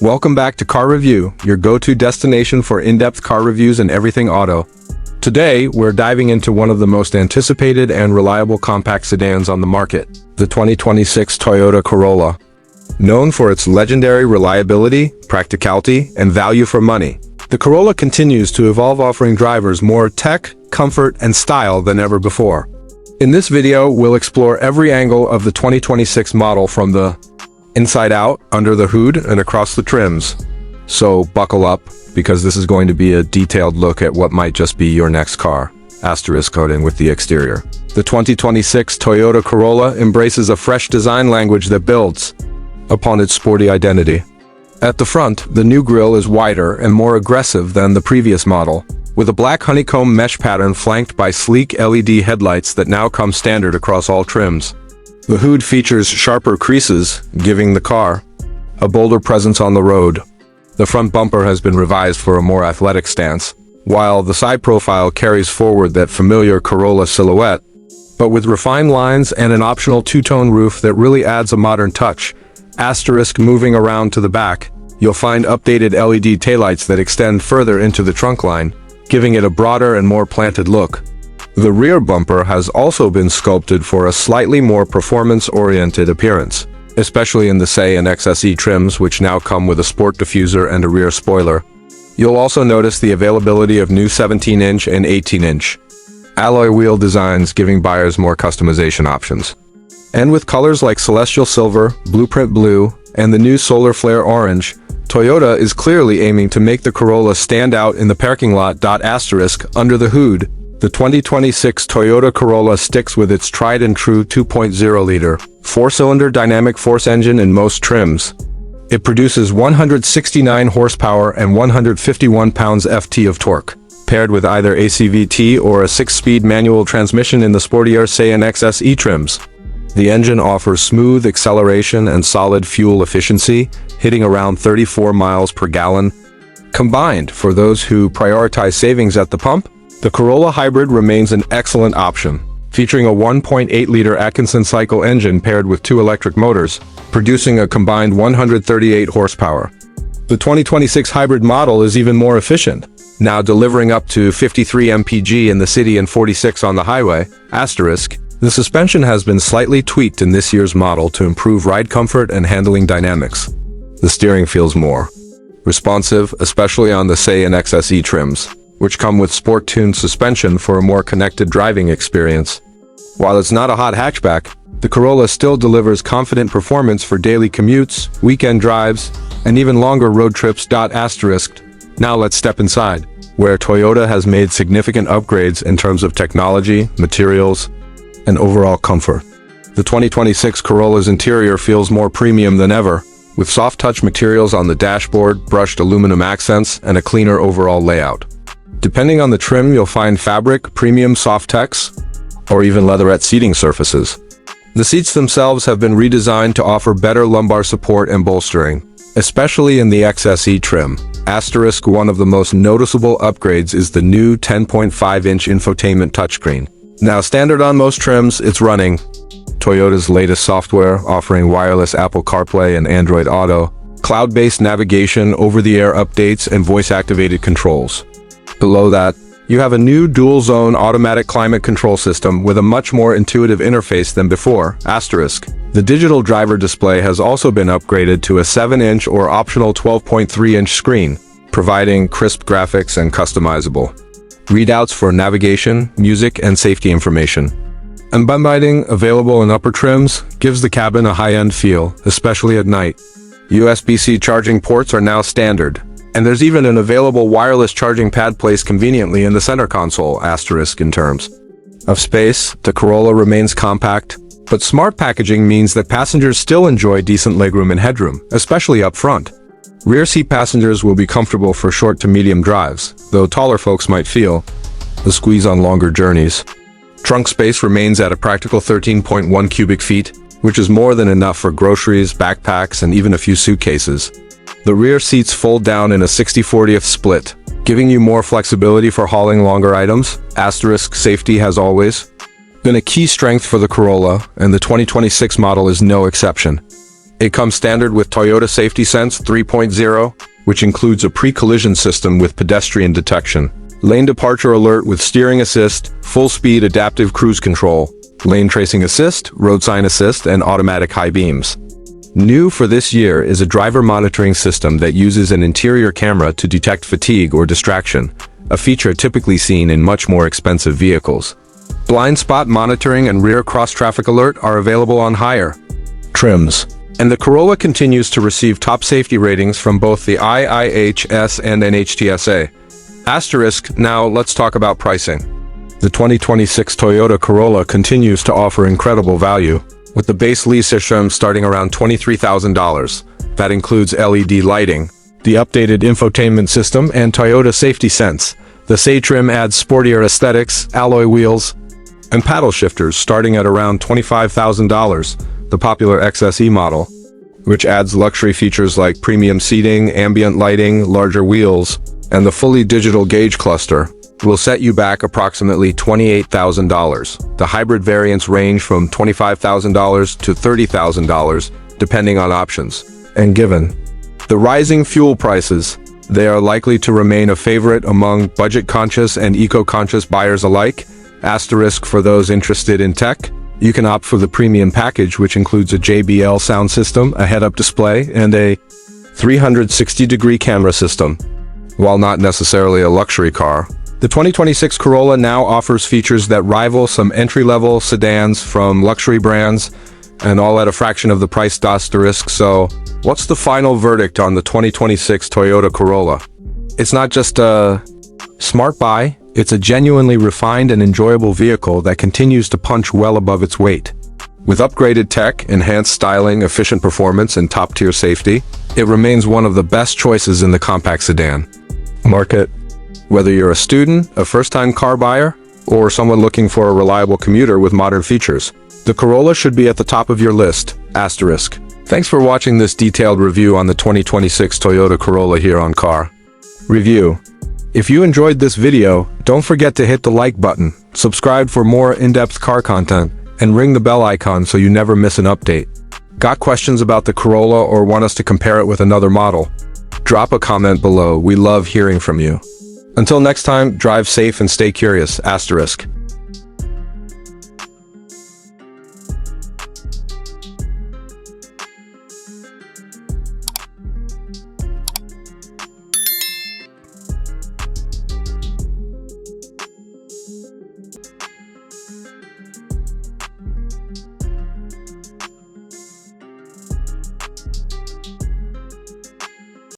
Welcome back to Car Review, your go-to destination for in-depth car reviews and everything auto. Today, we're diving into one of the most anticipated and reliable compact sedans on the market, the 2026 Toyota Corolla. Known for its legendary reliability, practicality, and value for money, the Corolla continues to evolve, offering drivers more tech, comfort, and style than ever before. In this video, we'll explore every angle of the 2026 model from the inside out, under the hood, and across the trims. So buckle up, because this is going to be a detailed look at what might just be your next car. Asterisk coding with the exterior. The 2026 Toyota Corolla embraces a fresh design language that builds upon its sporty identity. At the front, the new grille is wider and more aggressive than the previous model, with a black honeycomb mesh pattern flanked by sleek LED headlights that now come standard across all trims. The hood features sharper creases, giving the car a bolder presence on the road. The front bumper has been revised for a more athletic stance, while the side profile carries forward that familiar Corolla silhouette, but with refined lines and an optional two-tone roof that really adds a modern touch. Asterisk moving around to the back, you'll find updated LED taillights that extend further into the trunk line, giving it a broader and more planted look. The rear bumper has also been sculpted for a slightly more performance-oriented appearance, especially in the SE and XSE trims, which now come with a sport diffuser and a rear spoiler. You'll also notice the availability of new 17-inch and 18-inch alloy wheel designs, giving buyers more customization options. And with colors like Celestial Silver, Blueprint Blue, and the new Solar Flare Orange, Toyota is clearly aiming to make the Corolla stand out in the parking lot. Asterisk under the hood, the 2026 Toyota Corolla sticks with its tried-and-true 2.0-liter, four-cylinder dynamic force engine in most trims. It produces 169 horsepower and 151 pounds-ft of torque, paired with either ACVT or a 6-speed manual transmission in the sportier SE and XSE trims. The engine offers smooth acceleration and solid fuel efficiency, hitting around 34 miles per gallon. Combined, for those who prioritize savings at the pump, the Corolla Hybrid remains an excellent option, featuring a 1.8-liter Atkinson cycle engine paired with two electric motors, producing a combined 138 horsepower. The 2026 Hybrid model is even more efficient, now delivering up to 53 mpg in the city and 46 on the highway. Asterisk, the suspension has been slightly tweaked in this year's model to improve ride comfort and handling dynamics. The steering feels more responsive, especially on the SE and XSE trims, which come with sport-tuned suspension for a more connected driving experience. While it's not a hot hatchback, the Corolla still delivers confident performance for daily commutes, weekend drives, and even longer road trips. Asterisk. Now let's step inside, where Toyota has made significant upgrades in terms of technology, materials, and overall comfort. The 2026 Corolla's interior feels more premium than ever, with soft-touch materials on the dashboard, brushed aluminum accents, and a cleaner overall layout. Depending on the trim, you'll find fabric, premium Softex, or even leatherette seating surfaces. The seats themselves have been redesigned to offer better lumbar support and bolstering, especially in the XSE trim. Asterisk, one of the most noticeable upgrades is the new 10.5-inch infotainment touchscreen. Now standard on most trims, it's running Toyota's latest software, offering wireless Apple CarPlay and Android Auto, cloud-based navigation, over-the-air updates, and voice-activated controls. Below that, you have a new dual-zone automatic climate control system with a much more intuitive interface than before. Asterisk. The digital driver display has also been upgraded to a 7-inch or optional 12.3-inch screen, providing crisp graphics and customizable readouts for navigation, music, and safety information. Ambient lighting, available in upper trims, gives the cabin a high-end feel, especially at night. USB-C charging ports are now standard, and there's even an available wireless charging pad placed conveniently in the center console. Asterisk. In terms of space, the Corolla remains compact, but smart packaging means that passengers still enjoy decent legroom and headroom, especially up front. Rear seat passengers will be comfortable for short to medium drives, though taller folks might feel the squeeze on longer journeys. Trunk space remains at a practical 13.1 cubic feet, which is more than enough for groceries, backpacks, and even a few suitcases. The rear seats fold down in a 60/40 split, giving you more flexibility for hauling longer items. Asterisk. Safety has always been a key strength for the Corolla, and the 2026 model is no exception. It comes standard with Toyota Safety Sense 3.0, which includes a pre-collision system with pedestrian detection, lane departure alert with steering assist, full-speed adaptive cruise control, lane tracing assist, road sign assist, and automatic high beams. New for this year is a driver monitoring system that uses an interior camera to detect fatigue or distraction, a feature typically seen in much more expensive vehicles. Blind spot monitoring and rear cross-traffic alert are available on higher trims. And the Corolla continues to receive top safety ratings from both the IIHS and NHTSA. Now let's talk about pricing. The 2026 Toyota Corolla continues to offer incredible value, with the base lease trim starting around $23,000. That includes LED lighting, the updated infotainment system, and Toyota Safety Sense. The SE trim adds sportier aesthetics, alloy wheels, and paddle shifters starting at around $25,000. The popular XSE model, which adds luxury features like premium seating, ambient lighting, larger wheels, and the fully digital gauge cluster, will set you back approximately $28,000. The hybrid variants range from $25,000 to $30,000, depending on options. And given the rising fuel prices, they are likely to remain a favorite among budget-conscious and eco-conscious buyers alike. Asterisk for those interested in tech. You can opt for the premium package, which includes a JBL sound system, a head-up display, and a 360-degree camera system. While not necessarily a luxury car, the 2026 Corolla now offers features that rival some entry-level sedans from luxury brands, and all at a fraction of the price. So, what's the final verdict on the 2026 Toyota Corolla? It's not just a smart buy. It's a genuinely refined and enjoyable vehicle that continues to punch well above its weight. With upgraded tech, enhanced styling, efficient performance, and top-tier safety, it remains one of the best choices in the compact sedan market. Whether you're a student, a first-time car buyer, or someone looking for a reliable commuter with modern features, the Corolla should be at the top of your list. Asterisk. Thanks for watching this detailed review on the 2026 Toyota Corolla here on Car Review. If you enjoyed this video, don't forget to hit the like button, subscribe for more in-depth car content, and ring the bell icon so you never miss an update. Got questions about the Corolla or want us to compare it with another model? Drop a comment below. We love hearing from you. Until next time, drive safe and stay curious. Asterisk.